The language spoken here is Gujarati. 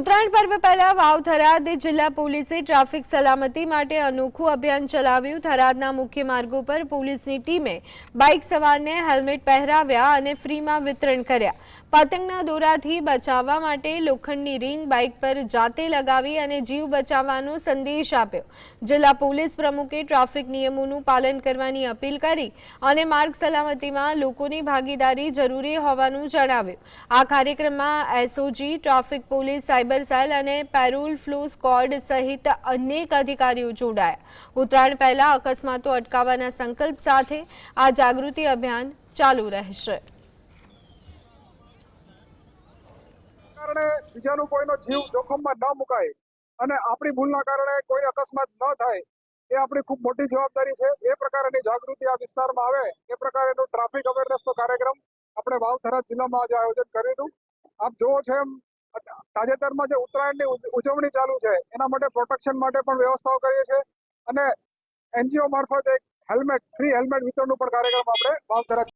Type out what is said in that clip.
ઉત્તરાયણ પર્વ પહેલા વાવ થરાદ જિલ્લા પોલીસે ટ્રાફિક સલામતી માટે અનોખું અભિયાન ચલાવ્યું। થરાદના મુખ્ય માર્ગો પર પોલીસની ટીમે બાઇક સવારને હેલ્મેટ પહેરાવ્યા અને ફ્રીમાં વિતરણ કર્યા। પતંગના દોરાથી બચાવવા માટે લોખંડની રીંગ બાઇક પર જાતે લગાવી અને જીવ બચાવવાનો સંદેશ આપ્યો। જિલ્લા પોલીસ પ્રમુખે ટ્રાફિક નિયમોનું પાલન કરવાની અપીલ કરી અને માર્ગ સલામતીમાં લોકોની ભાગીદારી જરૂરી હોવાનું જણાવ્યું। આ કાર્યક્રમમાં SOG, traffic police, cyber cell અને પેરોલ ફ્લો સ્ક્વોડ સહિત અનેક અધિકારીઓ જોડાયા। ઉત્તરાયણ પહેલા અકસ્માતો અટકાવવાના સંકલ્પ સાથે આ જાગૃતિ અભિયાન ચાલુ રહેશે। બીજાનો કોઈનો જીવ જોખમમાં ન મુકાય અને આપણી ભૂલના કારણે કોઈ અકસ્માત ન થાય એ આપણી ખૂબ મોટી જવાબદારી છે। એ પ્રકારની જાગૃતિ આ વિસ્તારમાં આવે એ પ્રકારનો ટ્રાફિક અવેરનેસનો કાર્યક્રમ આપણે વાવ થરાદ જિલ્લામાં આજે આયોજન કર્યું હતું। આપ જોવો છો એમ તાજેતરમાં જે ઉત્તરાયણની ઉજવણી ચાલુ છે એના માટે પ્રોટેક્શન માટે પણ વ્યવસ્થાઓ કરીએ છીએ અને એનજીઓ મારફત એક ફ્રી હેલ્મેટ વિતરણનું પણ કાર્યક્રમ આપણે વાવ થરાદ